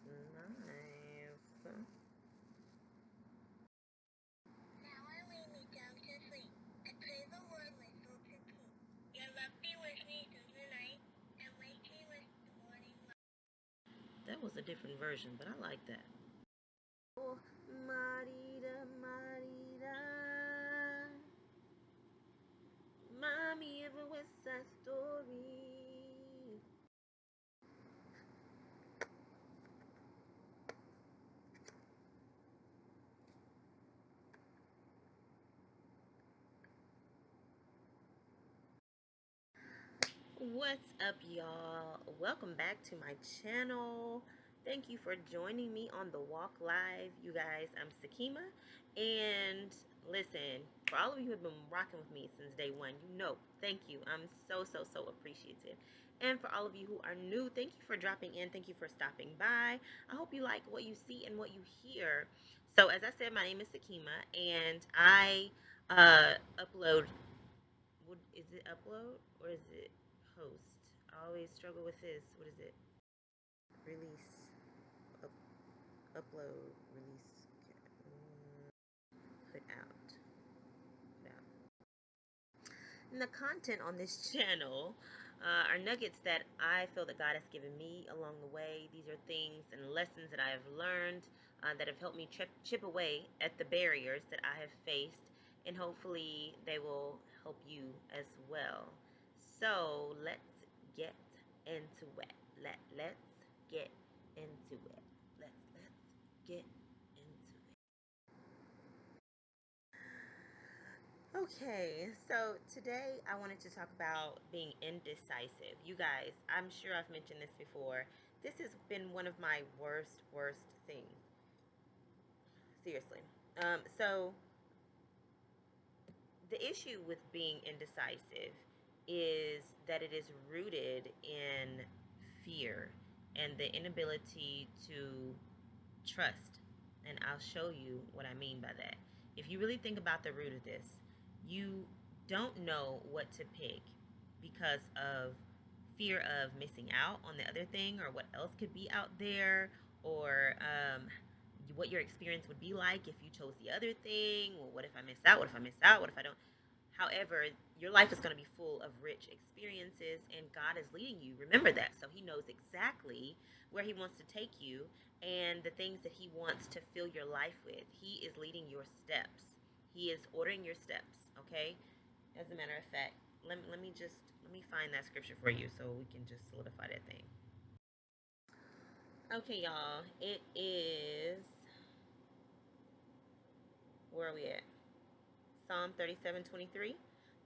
Nice. Now I lay me down to sleep. I pray the Lord my soul to keep. Your love be with me through the night, and wake me with the morning light. That was a different version, but I like that. Oh, Marita, Marita. Mommy of a West Side Story. What's up, y'all? Welcome back to my channel. Thank you for joining me on the Walk Live. You guys, I'm Sakima. And listen, for all of you who have been rocking with me since day one, you know, thank you. I'm so appreciative. And for all of you who are new, thank you for dropping in. Thank you for stopping by. I hope you like what you see and what you hear. So, as I said, my name is Sakima, and I upload. What is it? Upload or is it host? I always struggle with this. What is it? Release, up, upload, release, put out, put out. And the content on this channel are nuggets that I feel that God has given me along the way. These are things and lessons that I have learned that have helped me chip away at the barriers that I have faced, and hopefully they will help you as well. So let's get into it. Let's get into it. Let's get into it. Okay, so today I wanted to talk about being indecisive. You guys, I'm sure I've mentioned this before. This has been one of my worst things. Seriously. So the issue with being indecisive is that it is rooted in fear and the inability to trust. And I'll show you what I mean by that. If you really think about the root of this, you don't know what to pick because of fear of missing out on the other thing or what else could be out there, or what your experience would be like if you chose the other thing. Well, what if I miss out? What if I miss out? What if I don't? However, your life is going to be full of rich experiences, and God is leading you. Remember that. So He knows exactly where He wants to take you and the things that He wants to fill your life with. He is leading your steps, He is ordering your steps, okay? As a matter of fact, let me find that scripture for you so we can just solidify that thing. Okay, y'all. It is, where are we at? Psalm 37:23.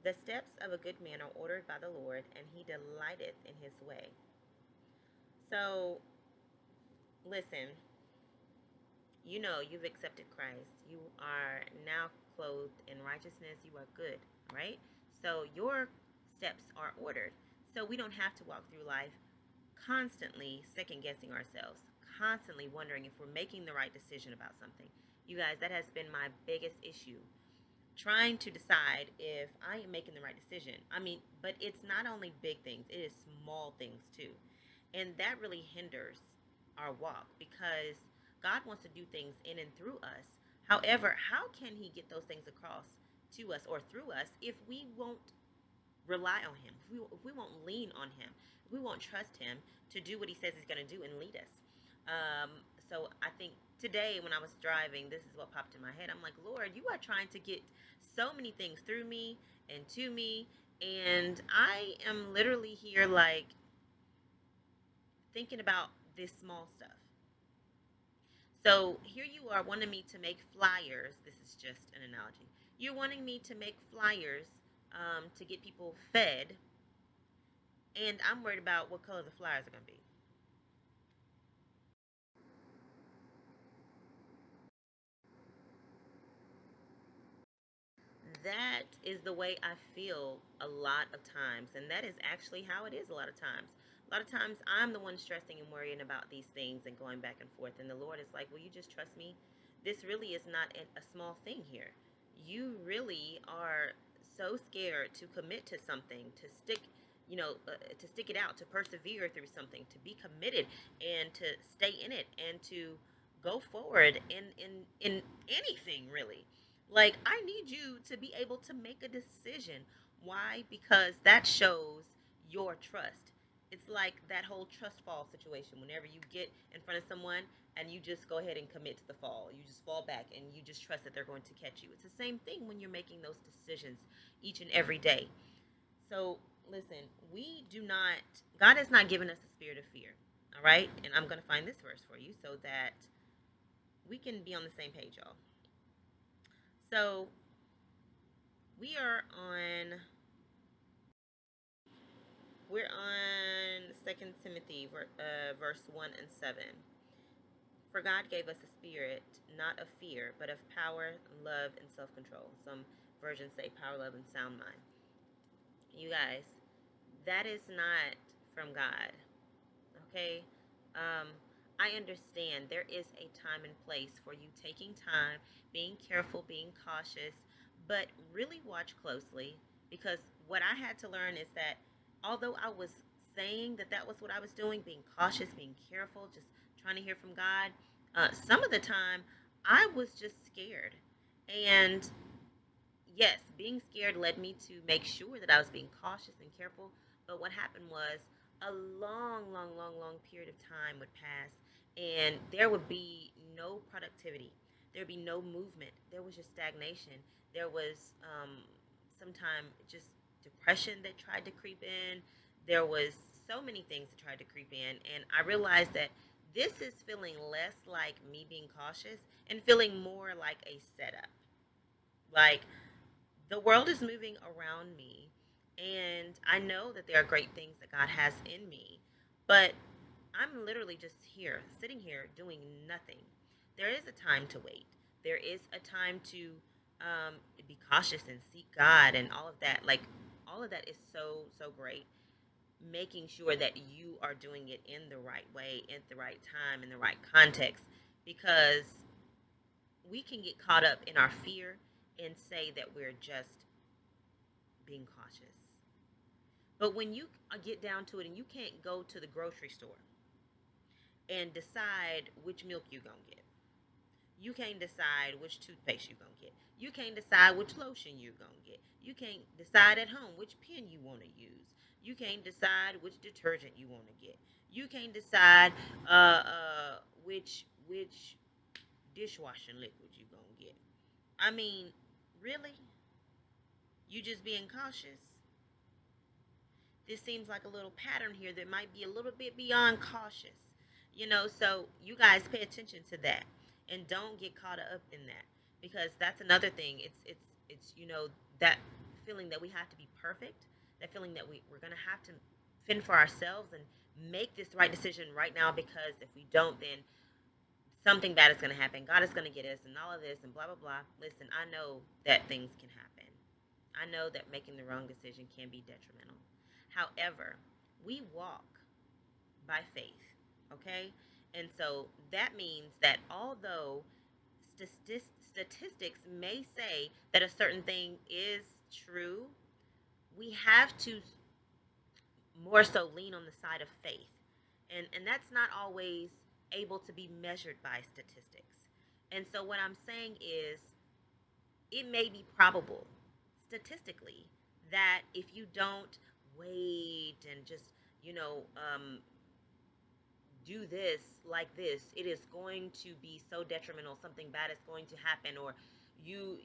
The steps of a good man are ordered by the Lord, and he delighteth in his way. So, listen, you know you've accepted Christ. You are now clothed in righteousness. You are good, right? So, your steps are ordered. So, we don't have to walk through life constantly second guessing ourselves, constantly wondering if we're making the right decision about something. You guys, that has been my biggest issue, trying to decide if I am making the right decision. I mean, but it's not only big things, it is small things too. And that really hinders our walk because God wants to do things in and through us. However, how can He get those things across to us or through us if we won't rely on Him, if we won't lean on Him, if we won't trust Him to do what He says He's going to do and lead us? Um, so I think today when I was driving, this is what popped in my head. I'm like, Lord, you are trying to get so many things through me and to me, and I am literally here like thinking about this small stuff. So here you are wanting me to make flyers. This is just an analogy. You're wanting me to make flyers to get people fed, and I'm worried about what color the flyers are going to be. That is the way I feel a lot of times. And that is actually how it is a lot of times. A lot of times I'm the one stressing and worrying about these things and going back and forth. And the Lord is like, will you just trust me? This really is not a small thing here. You really are so scared to commit to something, to stick to stick it out, to persevere through something, to be committed, and to stay in it, and to go forward in anything really. Like, I need you to be able to make a decision. Why? Because that shows your trust. It's like that whole trust fall situation. Whenever you get in front of someone and you just go ahead and commit to the fall, you just fall back and you just trust that they're going to catch you. It's the same thing when you're making those decisions each and every day. So, listen, we do not, God has not given us a spirit of fear. All right? And I'm going to find this verse for you so that we can be on the same page, y'all. So, we are on, we're on Second Timothy, verse 1 and 7. For God gave us a spirit, not of fear, but of power, love, and self control. Some versions say power, love, and sound mind. You guys, that is not from God. Okay? Um, I understand there is a time and place for you taking time, being careful, being cautious, but really watch closely, because what I had to learn is that although I was saying that that was what I was doing, being cautious, being careful, just trying to hear from God, some of the time I was just scared. And yes, being scared led me to make sure that I was being cautious and careful. But what happened was a long, long, long, long period of time would pass, and there would be no productivity. There would be no movement. There was just stagnation. There was sometimes just depression that tried to creep in. There was so many things that tried to creep in, and I realized that this is feeling less like me being cautious and feeling more like a setup. Like, the world is moving around me, and I know that there are great things that God has in me, but I'm literally just here, sitting here doing nothing. There is a time to wait. There is a time to be cautious and seek God and all of that. Like, all of that is so, so great. Making sure that you are doing it in the right way, at the right time, in the right context, because we can get caught up in our fear and say that we're just being cautious. But when you get down to it and you can't go to the grocery store and decide which milk you're going to get, you can't decide which toothpaste you're going to get, you can't decide which lotion you're going to get, you can't decide at home which pen you want to use, you can't decide which detergent you want to get, you can't decide which dishwashing liquid you're going to get. I mean, really? You just being cautious? This seems like a little pattern here that might be a little bit beyond cautious. So you guys pay attention to that and don't get caught up in that, because that's another thing. It's that feeling that we have to be perfect, that feeling that we're going to have to fend for ourselves and make this right decision right now, because if we don't, then something bad is going to happen. God is going to get us and all of this and blah, blah, blah. Listen, I know that things can happen. I know that making the wrong decision can be detrimental. However, we walk by faith, okay? And so that means that although statistics may say that a certain thing is true, we have to more so lean on the side of faith. And that's not always able to be measured by statistics. And so what I'm saying is, it may be probable statistically that if you don't wait and just you know um, do this like this, it is going to be so detrimental, something bad is going to happen, or you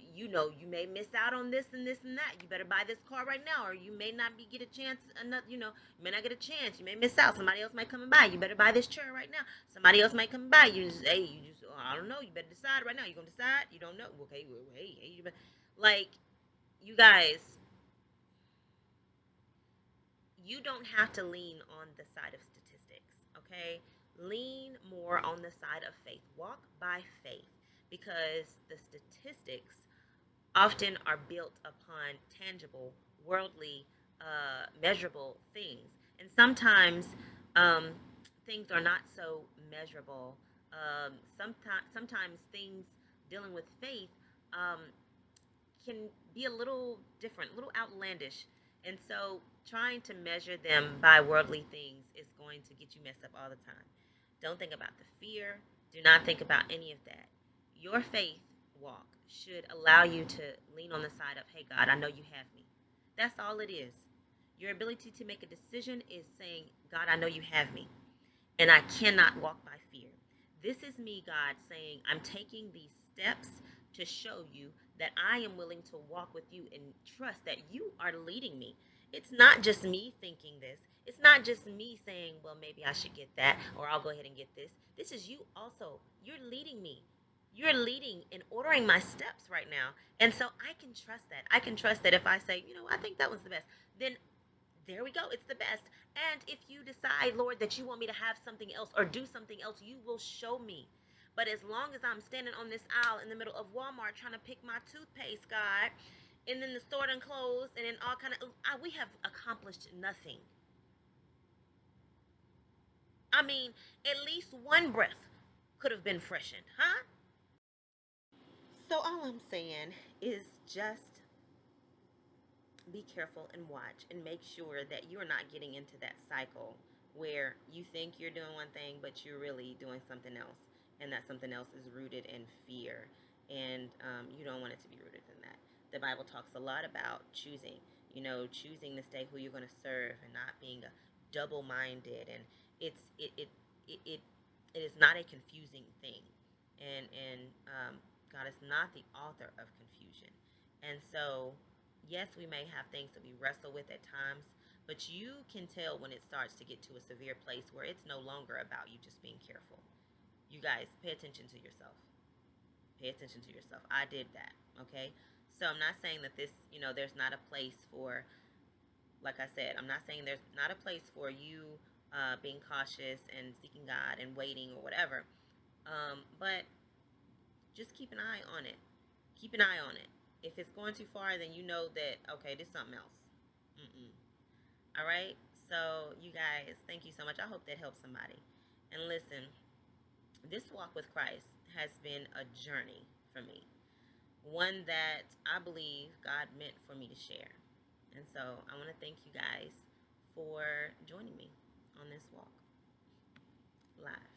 may miss out on this and this and that. You better buy this car right now, or you may not be get a chance, another, you may not get a chance, you may miss out, somebody else might come and buy, you better buy this chair right now, somebody else might come and buy, you just, oh, I don't know, you better decide right now, you gonna decide, you don't know, okay, well, hey, you better, like, you guys, you don't have to lean on the side of statistics, okay? Lean more on the side of faith. Walk by faith, because the statistics often are built upon tangible, worldly, measurable things. And sometimes um, things are not so measurable. Sometimes things dealing with faith um, can be a little different, a little outlandish. And so trying to measure them by worldly things is going to get you messed up all the time. Don't think about the fear. Do not think about any of that. Your faith walk should allow you to lean on the side of, hey, God, I know you have me. That's all it is. Your ability to make a decision is saying, God, I know you have me, and I cannot walk by fear. This is me, God, saying, I'm taking these steps to show you that I am willing to walk with you and trust that you are leading me. It's not just me thinking this. It's not just me saying, well, maybe I should get that, or I'll go ahead and get this. This is you also. You're leading me. You're leading and ordering my steps right now. And so I can trust that. I can trust that if I say, I think that was the best, then there we go. It's the best. And if you decide, Lord, that you want me to have something else or do something else, you will show me. But as long as I'm standing on this aisle in the middle of Walmart trying to pick my toothpaste, God, and then the store done closed, and then all kind of, we have accomplished nothing. I mean, at least one breath could have been freshened, huh? So all I'm saying is just be careful and watch and make sure that you're not getting into that cycle where you think you're doing one thing but you're really doing something else, and that something else is rooted in fear, and you don't want it to be rooted in that. The Bible talks a lot about choosing, choosing this day who you're going to serve and not being a double-minded, and it's it it is not a confusing thing, and God is not the author of confusion. And so, yes, we may have things that we wrestle with at times, but you can tell when it starts to get to a severe place where it's no longer about you just being careful. You guys, pay attention to yourself. Pay attention to yourself. I did that, okay? So I'm not saying that there's not a place for, like I said, I'm not saying there's not a place for you being cautious and seeking God and waiting or whatever. But just keep an eye on it. Keep an eye on it. If it's going too far, then you know that, okay, this is something else. Mm-mm. All right. So, you guys, thank you so much. I hope that helps somebody. And listen, this walk with Christ has been a journey for me, one that I believe God meant for me to share. And so, I want to thank you guys for joining me on this walk live.